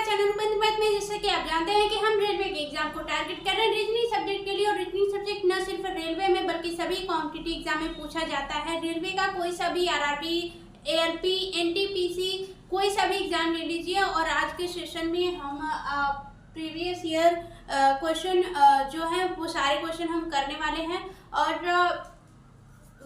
Channel उपबंध में। जैसे कि आप जानते हैं कि हम रेलवे के एग्जाम को टारगेट कर रहे हैं रीजनिंग सब्जेक्ट के लिए। और रीजनिंग सब्जेक्ट न सिर्फ रेलवे में बल्कि सभी कॉम्पिटिटिव एग्जाम में पूछा जाता है। रेलवे का कोई सा भी आरआरबी, एएलपी, एनटीपीसी कोई सा भी एग्जाम ले लीजिए। और आज के सेशन में हम प्रीवियस ईयर क्वेश्चन जो है वो सारे क्वेश्चन हम करने वाले हैं। और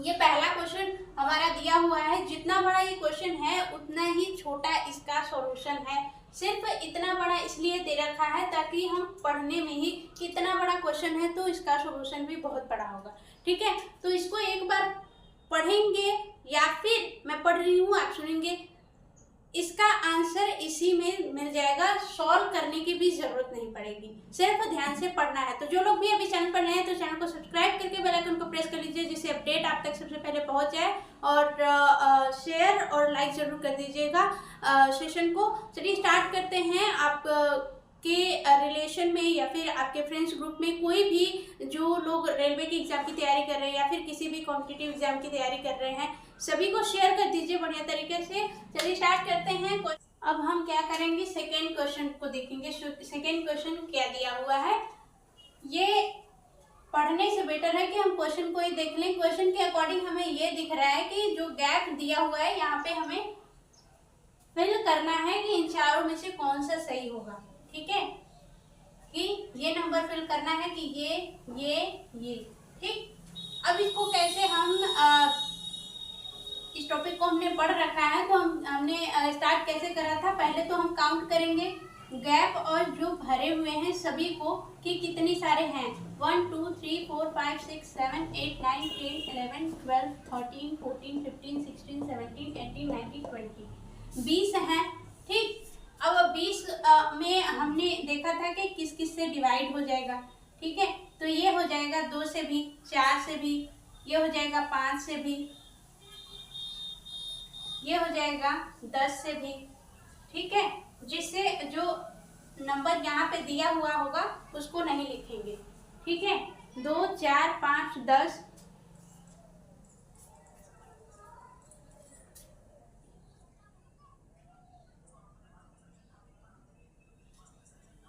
ये पहला क्वेश्चन हमारा दिया हुआ है। जितना बड़ा ये क्वेश्चन है उतना ही छोटा इसका सॉल्यूशन है। सिर्फ इतना बड़ा इसलिए दे रखा है ताकि हम पढ़ने में ही कितना बड़ा क्वेश्चन है तो इसका सॉल्यूशन भी बहुत बड़ा होगा। ठीक है, तो इसको एक बार पढ़ेंगे या फिर मैं पढ़ रही हूँ आप सुनेंगे। इसका आंसर इसी में मिल जाएगा, सॉल्व करने की भी जरूरत नहीं पड़ेगी, सिर्फ ध्यान से पढ़ना है। तो जो लोग भी अभी चैनल पर नए हैं तो चैनल को सब्सक्राइब करके बेल आइकन को प्रेस कर लीजिए जिससे अपडेट आप तक सबसे पहले पहुंच जाए। और शेयर और लाइक जरूर कर दीजिएगा सेशन को। चलिए स्टार्ट करते हैं। आप के रिलेशन में या फिर आपके फ्रेंड्स ग्रुप में कोई भी जो लोग रेलवे की एग्जाम की तैयारी कर रहे हैं या फिर किसी भी कॉम्पिटिटिव एग्जाम की तैयारी कर रहे हैं, सभी को शेयर कर दीजिए बढ़िया तरीके से। चलिए स्टार्ट करते हैं। अब हम क्या करेंगे, सेकेंड क्वेश्चन को देखेंगे। सेकेंड क्वेश्चन क्या दिया हुआ है, ये पढ़ने से बेटर है कि हम क्वेश्चन को ही देख लें। क्वेश्चन के अकॉर्डिंग हमें ये दिख रहा है कि जो गैप दिया हुआ है यहाँ पे हमें फिल करना है कि इन चारों में से कौन सा सही होगा। ठीक है, कि ये नंबर फिल करना है कि ये। ठीक, अब इसको कैसे हम इस टॉपिक को हमने पढ़ रखा है तो हमने स्टार्ट कैसे करा था। पहले तो हम काउंट करेंगे गैप और जो भरे हुए हैं सभी को कि कितनी सारे हैं। 1 2 3 4 5 6 7 8 9 10 11 12 13 14 15 16 17 18 19 20 20 हैं। ठीक, अब 20 में हमने देखा था कि किस किस से डिवाइड हो जाएगा। ठीक है, तो ये हो जाएगा 2 से भी, 4 से भी, ये हो जाएगा 5 से भी, ये हो जाएगा 10 से भी। ठीक है, जिससे जो नंबर यहाँ पे दिया हुआ होगा उसको नहीं लिखेंगे। ठीक है, 2 4 5 10।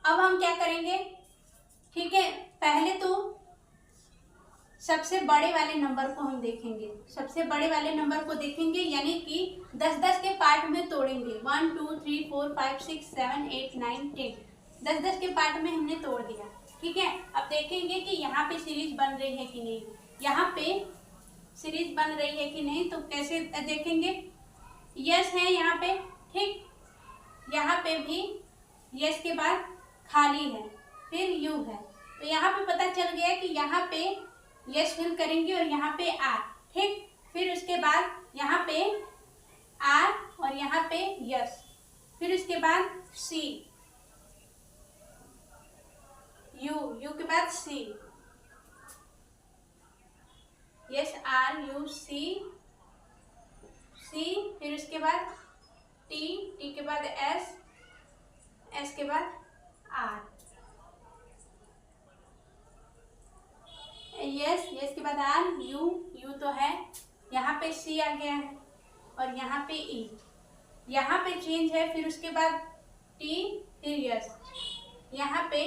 अब हम क्या करेंगे, ठीक है, पहले तो सबसे बड़े वाले नंबर को हम देखेंगे। सबसे बड़े वाले नंबर को देखेंगे यानी कि 10-10 के पार्ट में तोड़ेंगे। 1 2 3 4 5 6 7 8 9 10 10-10 के पार्ट में हमने तोड़ दिया। ठीक है, अब देखेंगे कि यहाँ पे सीरीज बन रही है कि नहीं। यहाँ पे सीरीज बन रही है कि नहीं तो कैसे देखेंगे, यस है यहाँ पे। ठीक, यहाँ पे भी यस के बाद खाली है, फिर यू है, तो यहाँ पे पता चल गया कि यहाँ पे यस फिल करेंगे और यहाँ पे आर। ठीक, फिर उसके बाद यहाँ पे आर और यहाँ पे यस, फिर उसके बाद सी, यू के बाद सी, यस आर यू सी, फिर उसके बाद टी के बाद एस के बाद आर, यस के बाद आर, यू तो है, यहाँ पे सी आ गया है और यहाँ पे ई, यहाँ पे चेंज है। फिर उसके बाद टी, फिर यस, यहाँ पे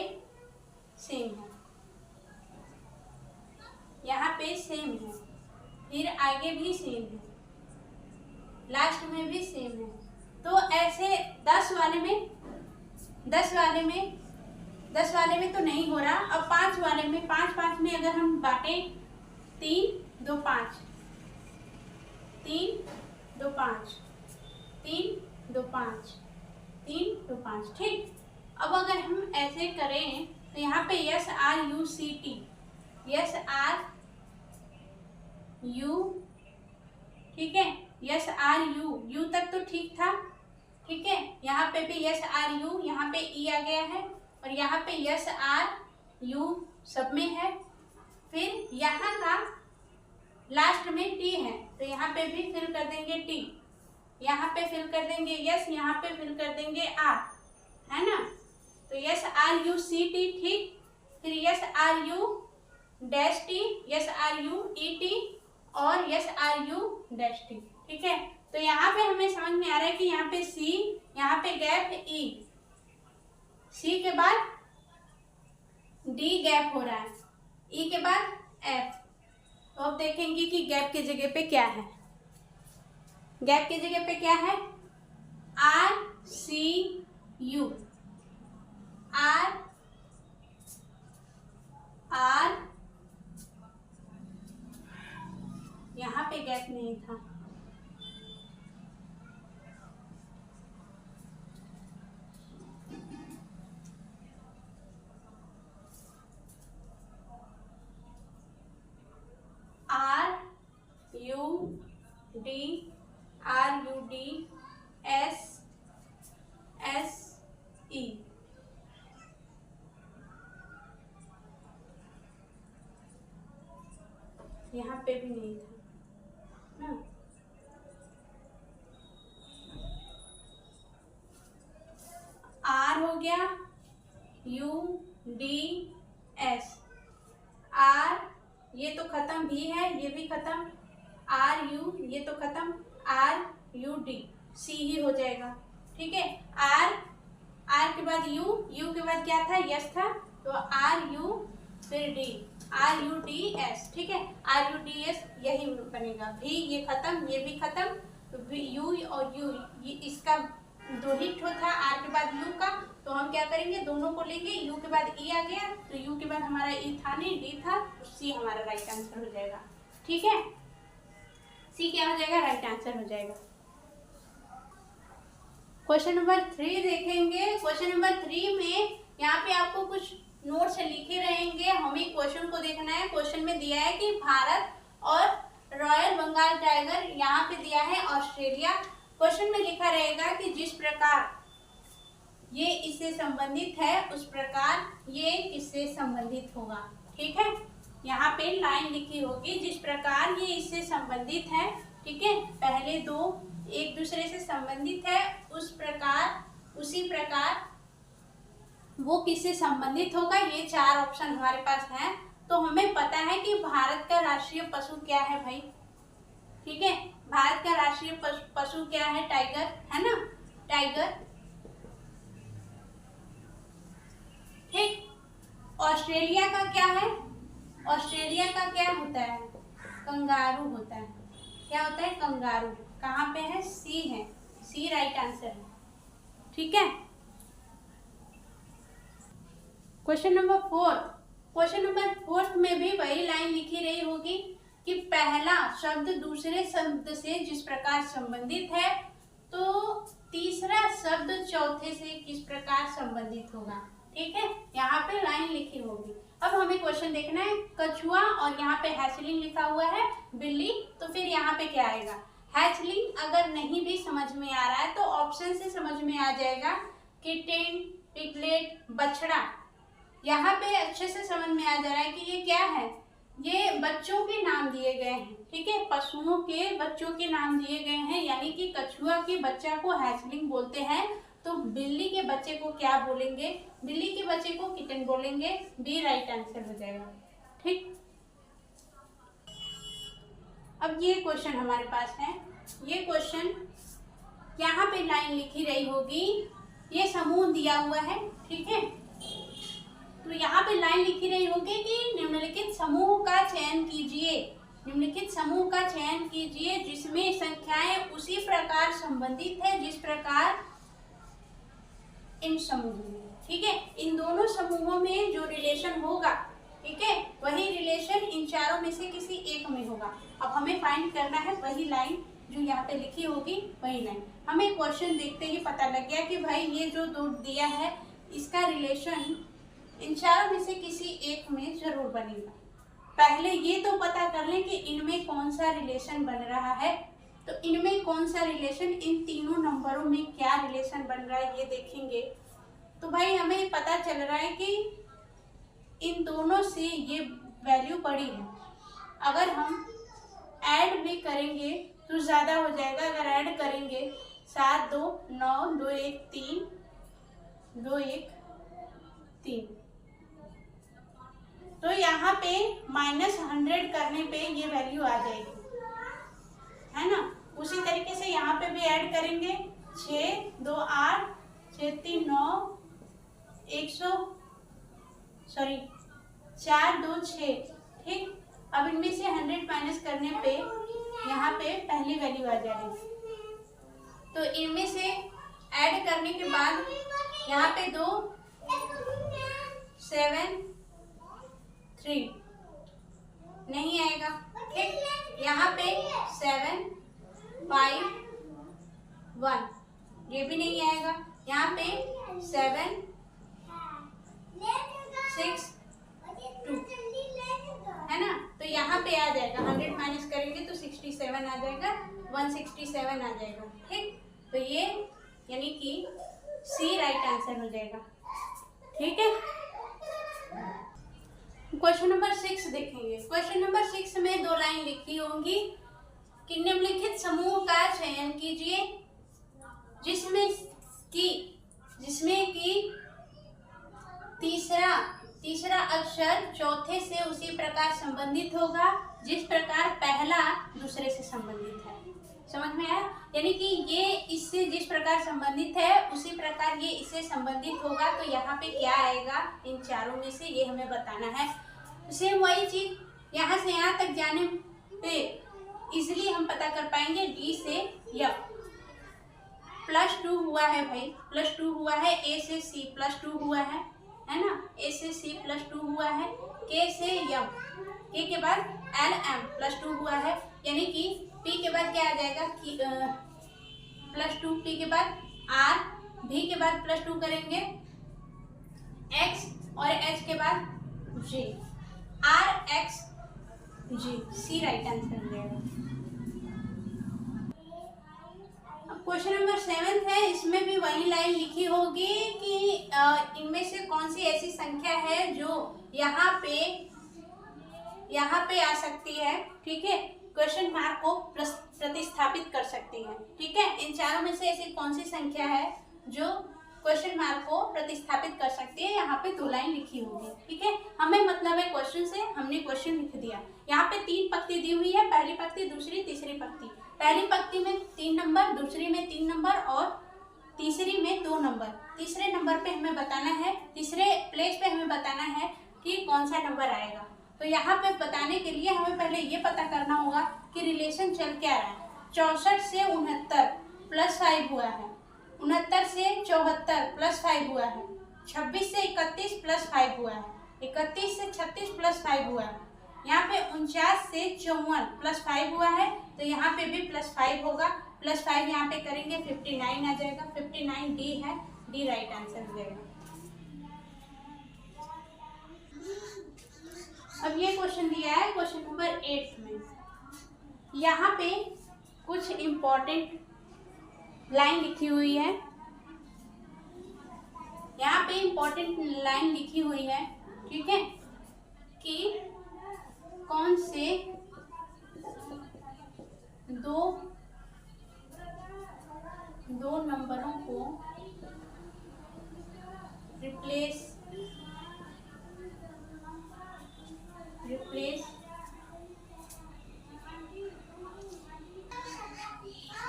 सेम है, यहाँ पे सेम है, फिर आगे भी सेम है, लास्ट में भी सेम है। तो ऐसे 10 वाले में तो नहीं हो रहा। अब 5 वाले में, 5 में अगर हम बांटे 3 2 5, 3 2 5, 3 2 5, 3 2 5। ठीक, अब अगर हम ऐसे करें तो यहाँ पे S R U C T, S R U, ठीक है, यस आर यू तक तो ठीक था। ठीक है, यहाँ पे भी यस आर यू, यहाँ पे ई आ गया है और यहाँ पे यस आर यू सब में है। फिर यहाँ का लास्ट में टी है तो यहाँ पे भी फिल कर देंगे टी, यहाँ पे फिल कर देंगे यस, यहाँ पे फिल कर देंगे आर, है ना। तो S R U C T. ठीक, फिर S R U dash T, S R U E T और S R U dash T. ठीक है, तो यहाँ पे हमें समझ में आ रहा है कि यहाँ पे सी, यहाँ पे गैप ई, सी के बाद डी गैप हो रहा है, ई के बाद एफ। तो अब देखेंगे कि गैप की जगह पे क्या है। गैप की जगह पे क्या है, R C U, R R, यहाँ पे गैप नहीं था, R U D, R U D S S E, यहाँ पे भी नहीं था ना। आर हो गया, यू डी एस, आर ये तो खत्म, भी है ये भी खत्म, आर यू ये तो खत्म, आर यू डी, सी ही हो जाएगा। ठीक है, आर, आर के बाद यू, यू के बाद क्या था, यस था, तो आर यू फिर D, R U D S. ठीक है, आर यू डी एस यही बनेगा। भी ये खत्म, ये भी खत्म, तो यू और यू, ये इसका दो हिट होता है आर के बाद यू का, तो हम क्या करेंगे, दोनों को लेंगे, यू के बाद ई आ गया, तो यू के बाद हमारा ई था नहीं, डी था, तो सी हमारा राइट आंसर हो जाएगा। ठीक है, सी क्या हो जाएगा, राइट आंसर हो जाएगा। क्वेश्चन नंबर 3 देखेंगे। क्वेश्चन नंबर 3 में यहाँ पे आपको कुछ नोट्स लिखे रहेंगे, हमें क्वेश्चन को देखना है। क्वेश्चन में दिया है कि भारत और रॉयल बंगाल टाइगर, यहाँ पे दिया है ऑस्ट्रेलिया। क्वेश्चन में लिखा रहेगा कि जिस प्रकार ये इससे संबंधित है उस प्रकार ये किससे संबंधित होगा। ठीक है, यहाँ पे लाइन लिखी होगी, जिस प्रकार ये इससे संबंधित है। ठीक है, पहले दो एक दूसरे से संबंधित है, उस प्रकार, उसी प्रकार वो किससे संबंधित होगा। ये 4 ऑप्शन हमारे पास हैं। तो हमें पता है कि भारत का राष्ट्रीय पशु क्या है भाई। ठीक है, भारत का राष्ट्रीय पशु क्या है, टाइगर है ना, टाइगर। ठीक, ऑस्ट्रेलिया का क्या है, ऑस्ट्रेलिया का क्या होता है, कंगारू होता है। क्या होता है, कंगारू। कहाँ पे है, सी है, सी राइट आंसर है। ठीक है, क्वेश्चन नंबर 4। क्वेश्चन नंबर 4 में भी वही लाइन लिखी रही होगी कि पहला शब्द दूसरे शब्द से जिस प्रकार संबंधित है, तो तीसरा शब्द चौथे से किस प्रकार संबंधित होगा। ठीक है, यहाँ पे लाइन लिखी होगी। अब हमें क्वेश्चन देखना है, कछुआ और यहाँ पे हैचलिंग लिखा हुआ है, बिल्ली, तो फिर यहाँ पे क्या आएगा, हैचलिंग। अगर नहीं भी समझ में आ रहा है तो ऑप्शन से समझ में आ जाएगा, किटेन, पिगलेट, बछड़ा। यहाँ पे अच्छे से समझ में आ जा रहा है कि ये क्या है, ये बच्चों के नाम दिए गए हैं। ठीक है, पशुओं के बच्चों के नाम दिए गए हैं, यानी कि कछुआ के बच्चा को हैचलिंग बोलते हैं, तो बिल्ली के बच्चे को क्या बोलेंगे, बिल्ली के बच्चे को किटन बोलेंगे। बी राइट आंसर हो जाएगा। ठीक, अब ये क्वेश्चन हमारे पास है। ये क्वेश्चन यहाँ पे लाइन लिखी रही होगी, ये समूह दिया हुआ है। ठीक है, तो यहाँ पे लाइन लिखी रही होगी कि निम्नलिखित समूह का चयन कीजिए, निम्नलिखित समूह का चयन कीजिए जिसमें संख्याएं उसी प्रकार संबंधित है जिस प्रकार इन समूहों में। ठीक है, इन दोनों समूहों में जो रिलेशन होगा, ठीक है, वही रिलेशन इन चारों में से किसी एक में होगा। अब हमें फाइंड करना है वही लाइन जो यहाँ पे लिखी होगी, वही लाइन। हमें क्वेश्चन देखते ही पता लग गया कि भाई ये जो दो दिया है इसका रिलेशन इन चारों में से किसी एक में जरूर बनेगा। पहले ये तो पता कर लें कि इनमें कौन सा रिलेशन बन रहा है, तो इनमें कौन सा रिलेशन, इन तीनों नंबरों में क्या रिलेशन बन रहा है ये देखेंगे। तो भाई हमें पता चल रहा है कि इन दोनों से ये वैल्यू बड़ी है। अगर हम ऐड भी करेंगे तो ज़्यादा हो जाएगा। अगर ऐड करेंगे 7 2 9 2 1 3 2 1 3, तो यहाँ पे -100 करने पे ये वैल्यू आ जाएगी, है ना। उसी तरीके से यहाँ पे भी ऐड करेंगे 6 2 8 6 3 9 4 2 6। ठीक, अब इनमें से 100 माइनस करने पे यहाँ पे पहली वैल्यू आ जाएगी, तो इनमें से ऐड करने के बाद यहाँ पे 2 7 3 नहीं आएगा। ठीक, यहाँ पे 7 5 1 ये भी नहीं आएगा। यहाँ पे 7 6 2 है ना, तो यहाँ पे आ जाएगा 100 माइनस करेंगे तो 67 आ जाएगा, 167 आ जाएगा। ठीक, तो ये यानी कि सी राइट आंसर हो जाएगा। ठीक है, क्वेश्चन नंबर 6 देखेंगे। क्वेश्चन नंबर 6 में 2 लाइन लिखी होंगी कि निम्नलिखित समूह का चयन कीजिए जिसमें कि तीसरा अक्षर चौथे से उसी प्रकार संबंधित होगा जिस प्रकार पहला दूसरे से संबंधित है। समझ में आया? यानी कि ये इससे जिस प्रकार संबंधित है उसी प्रकार ये इससे संबंधित होगा, तो यहाँ पे क्या आएगा इन चारों में से, ये हमें बताना है। सेम वही चीज यहाँ से यहाँ तक जाने पे इजिली हम पता कर पाएंगे। डी से एफ +2 हुआ है भाई, +2 हुआ है। ए से सी +2 हुआ है ना, ए से सी +2 हुआ है। के से एम, के के बाद एल एम +2 हुआ है, यानी कि पी के बाद क्या आ जाएगा कि +2, पी के बाद आर, भी के बाद +2 करेंगे एक्स और एच के बाद G, R X G, C right answer हो जाएगा। क्वेश्चन नंबर 7 है, इसमें भी वही लाइन लिखी होगी कि इनमें से कौन सी ऐसी संख्या है जो यहाँ पे आ सकती है। ठीक है, क्वेश्चन मार्क को प्रतिस्थापित कर सकती है। ठीक है, इन चारों में से ऐसी कौन सी संख्या है जो क्वेश्चन मार्क को प्रतिस्थापित कर सकती है। यहाँ पे 2 लाइन लिखी होगी। ठीक है, हमें मतलब है क्वेश्चन से, हमने क्वेश्चन लिख दिया। यहाँ पे 3 पंक्ति दी हुई है, पहली पंक्ति, दूसरी, तीसरी पंक्ति। पहली पंक्ति में 3 नंबर, दूसरी में 3 नंबर और तीसरी में 2 नंबर। तीसरे नंबर पे हमें बताना है, तीसरे प्लेस पे हमें बताना है कि कौन सा नंबर आएगा। तो यहाँ पे बताने के लिए हमें पहले ये पता करना होगा कि रिलेशन चल क्या रहा है। 64 से 69 +5 हुआ है, 69 से 74 +5 हुआ है, 26 से 31 +5 हुआ है, 31 से 36 +5 हुआ है। यहाँ पे 49 से 54 +5 हुआ है, तो यहाँ पे भी +5 होगा। +5 यहाँ पे करेंगे 59 आ जाएगा। 59 डी है, डी राइट आंसर हो जाएगा। अब ये क्वेश्चन दिया है क्वेश्चन नंबर 8 में। यहाँ पे कुछ इम्पोर्टेंट लाइन लिखी हुई है, यहाँ पे इम्पोर्टेंट लाइन लिखी हुई है। ठीक है, कि कौन से दो नंबरों को रिप्लेस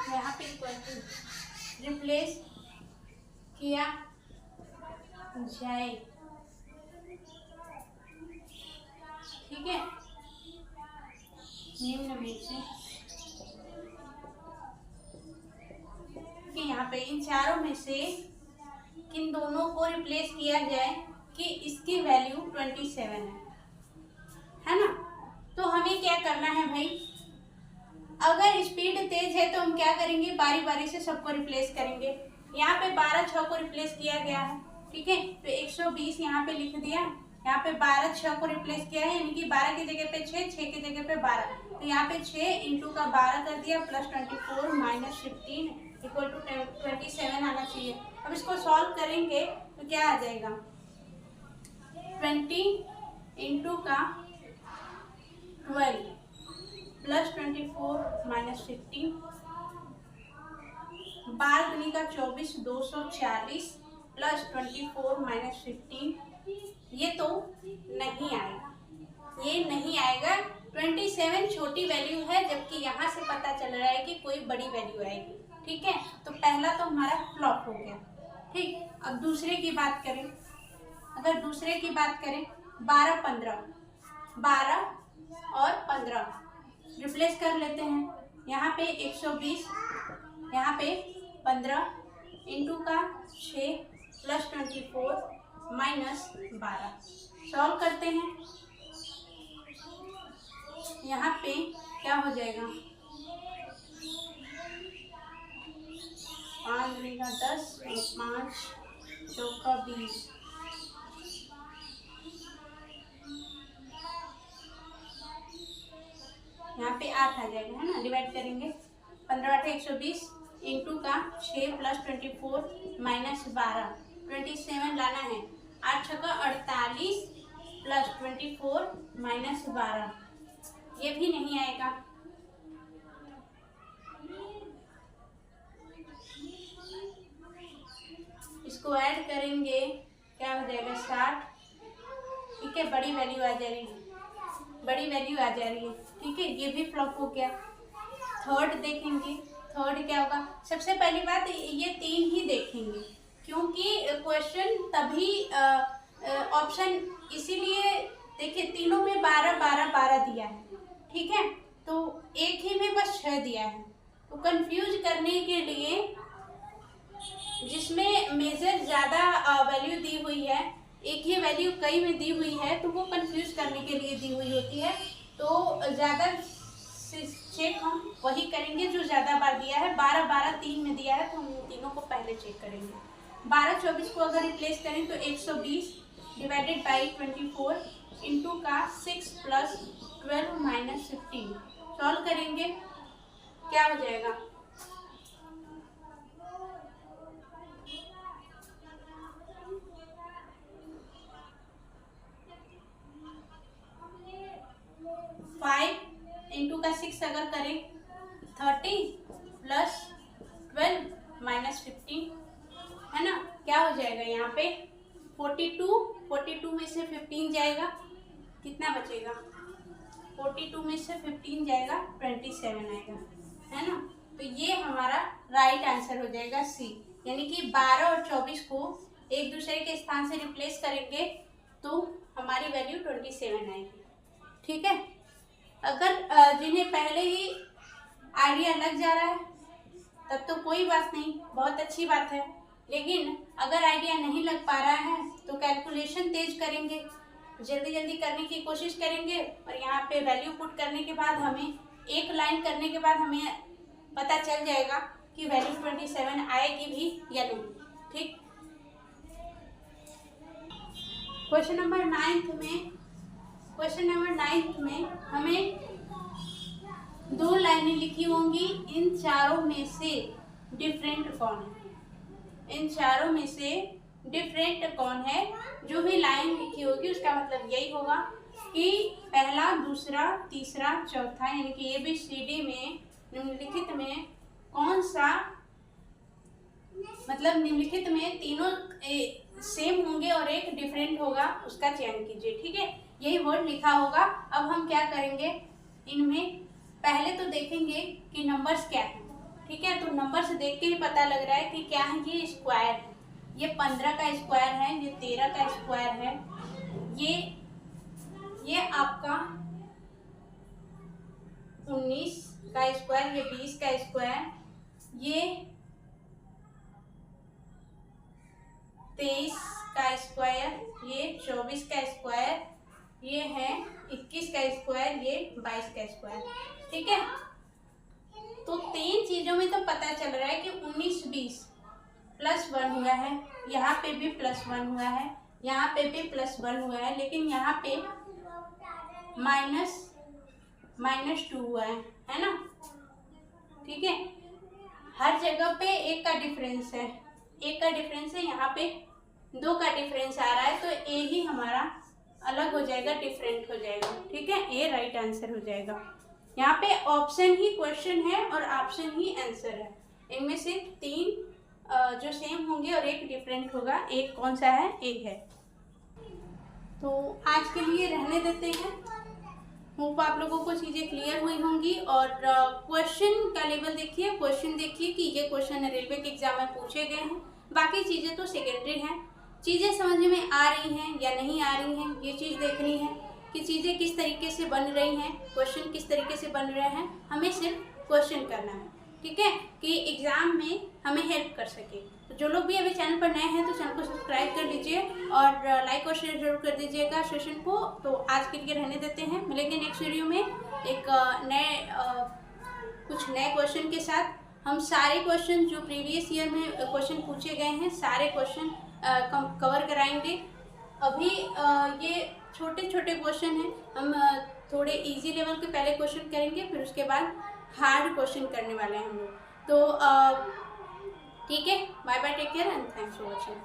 यहाँ पे रिप्लेस किया जाए। ठीक है, निम्न में से कि यहाँ पे इन चारों में से किन दोनों को रिप्लेस किया जाए कि इसकी वैल्यू 27 है ना। तो हमें क्या करना है भाई, अगर स्पीड तेज है तो हम क्या करेंगे, बारी बारी से सबको रिप्लेस करेंगे। यहाँ पे 12 6 को रिप्लेस किया गया है। ठीक है, तो 120 यहाँ पे लिख दिया। यहाँ पे 12 6 को रिप्लेस किया है, यानी कि 12 की जगह पे 6, 6 की जगह पे 12, तो यहाँ पे 6 × का 12 कर दिया, +24 -15 = 27 आना चाहिए। अब इसको सॉल्व करेंगे तो क्या आ जाएगा, 20 × का 12 +24 -15, 12 दूनी का 24, 240 +24 -15। ये तो नहीं आएगा, ये नहीं आएगा। 27 छोटी वैल्यू है, जबकि यहाँ से पता चल रहा है कि कोई बड़ी वैल्यू आएगी। ठीक है, तो पहला तो हमारा फ्लॉप हो गया। ठीक, अब दूसरे की बात करें अगर दूसरे की बात करें 12 15, 12 और 15 रिप्लेस कर लेते हैं। यहाँ पे 120, यहाँ पे 15 इंटू का 6 प्लस 24 माइनस 12 सॉल्व करते हैं। यहाँ पे क्या हो जाएगा, 5 गुणा 10 और 5 चौका 20, यहाँ पे 8 आ जाएगा, है ना। डिवाइड करेंगे 15 8 120 इंटू का 6 प्लस 24 माइनस 12 27 लाना है। 8 छक्का 48 प्लस 24 माइनस 12, ये भी नहीं आएगा। इसको ऐड करेंगे क्या हो जाएगा 60, ठीक है। बड़ी वैल्यू आ जा रही है, बड़ी वैल्यू आ जा रही है, ठीक है। ये भी फ्लॉप हो गया। थर्ड देखेंगे, थर्ड क्या होगा। सबसे पहली बात ये 3 ही देखेंगे क्योंकि क्वेश्चन तभी ऑप्शन इसीलिए देखिए तीनों में 12 12 12 दिया है, ठीक है। तो एक ही में बस 6 दिया है, तो कंफ्यूज करने के लिए जिसमें मेजर ज़्यादा वैल्यू दी हुई है, एक ही वैल्यू कई में दी हुई है, तो वो कंफ्यूज करने के लिए दी हुई होती है। तो ज़्यादा चेक हम वही करेंगे जो ज़्यादा बार दिया है। 12 12 3 में दिया है तो हम तीनों को पहले चेक करेंगे। 12 24 को अगर रिप्लेस करें तो 120 डिवाइडेड बाई 24 इंटू का 6 प्लस 12 माइनस 15 सॉल्व करेंगे, क्या हो जाएगा 5 इंटू का 6 अगर करें 30 प्लस 12 माइनस 15, है ना। क्या हो जाएगा यहाँ पे 42 में से 15 जाएगा, कितना बचेगा 42 में से 15 जाएगा 27 आएगा, है ना। तो ये हमारा राइट आंसर हो जाएगा सी, यानी कि 12 और 24 को एक दूसरे के स्थान से रिप्लेस करेंगे तो हमारी वैल्यू 27 आएगी, ठीक है। अगर जिन्हें पहले ही आइडिया लग जा रहा है तब तो कोई बात नहीं, बहुत अच्छी बात है। लेकिन अगर आइडिया नहीं लग पा रहा है तो कैलकुलेशन तेज करेंगे, जल्दी जल्दी करने की कोशिश करेंगे और यहाँ पे वैल्यू पुट करने के बाद हमें एक लाइन करने के बाद हमें पता चल जाएगा कि वैल्यू 27 आएगी भी या नहीं, ठीक। क्वेश्चन नंबर 9 में हमें 2 लाइनें लिखी होंगी। इन चारों में से डिफरेंट कौन है, इन चारों में से डिफरेंट कौन है। जो भी लाइन लिखी होगी उसका मतलब यही होगा कि पहला दूसरा तीसरा चौथा, यानी कि ABCD में निम्नलिखित में कौन सा, मतलब निम्नलिखित में तीनों सेम होंगे और एक डिफरेंट होगा, उसका चयन कीजिए, ठीक है। यही वर्ड लिखा होगा। अब हम क्या करेंगे, इनमें पहले तो देखेंगे कि नंबर्स क्या है, ठीक है। तो नंबर से देख के ही पता लग रहा है कि क्या है, ये स्क्वायर है, ये 15 का स्क्वायर है, ये 13 का स्क्वायर है, ये आपका 19 का स्क्वायर, ये 20 का स्क्वायर, ये 23 का स्क्वायर, ये 24 का स्क्वायर, ये है 21 का स्क्वायर, ये 22 का स्क्वायर, ठीक है। तो 3 चीजों में तो पता चल रहा है कि 19 20 +1 हुआ है, यहाँ पे भी +1 हुआ है, यहाँ पे भी +1 हुआ है, लेकिन यहाँ पे -2 हुआ है ना, ठीक है। हर जगह पे 1 का डिफरेंस है, 1 का डिफरेंस है, यहाँ पे 2 का डिफरेंस आ रहा है, तो ए ही हमारा अलग हो जाएगा, डिफरेंट हो जाएगा, ठीक है। ए राइट आंसर हो जाएगा। यहाँ पे ऑप्शन ही क्वेश्चन है और ऑप्शन ही आंसर है। इनमें से 3 जो सेम होंगे और 1 डिफरेंट होगा। एक कौन सा है, ए है। तो आज के लिए रहने देते हैं। होप आप लोगों को चीज़ें क्लियर हुई होंगी। और क्वेश्चन का लेवल देखिए, क्वेश्चन देखिए कि ये क्वेश्चन रेलवे के एग्जाम में पूछे गए हैं, बाकी चीज़ें तो सेकेंडरी हैं। चीज़ें समझ में आ रही हैं या नहीं आ रही हैं, ये चीज़ देखनी है कि चीज़ें किस तरीके से बन रही हैं, क्वेश्चन किस तरीके से बन रहे हैं, हमें सिर्फ क्वेश्चन करना है, ठीक है, कि एग्ज़ाम में हमें हेल्प कर सके। तो जो लोग भी अभी चैनल पर नए हैं तो चैनल को सब्सक्राइब कर लीजिए और लाइक और शेयर जरूर कर दीजिएगा सेशन को। तो आज के लिए रहने देते हैं, मिलेंगे नेक्स्ट वीडियो में एक कुछ नए क्वेश्चन के साथ। हम सारे क्वेश्चन जो प्रीवियस ईयर में क्वेश्चन पूछे गए हैं सारे क्वेश्चन कवर कराएंगे। अभी ये छोटे छोटे क्वेश्चन हैं, हम थोड़े इजी लेवल के पहले क्वेश्चन करेंगे, फिर उसके बाद हार्ड क्वेश्चन करने वाले हैं हम लोग। तो ठीक है, bye bye, take care and thanks for watching.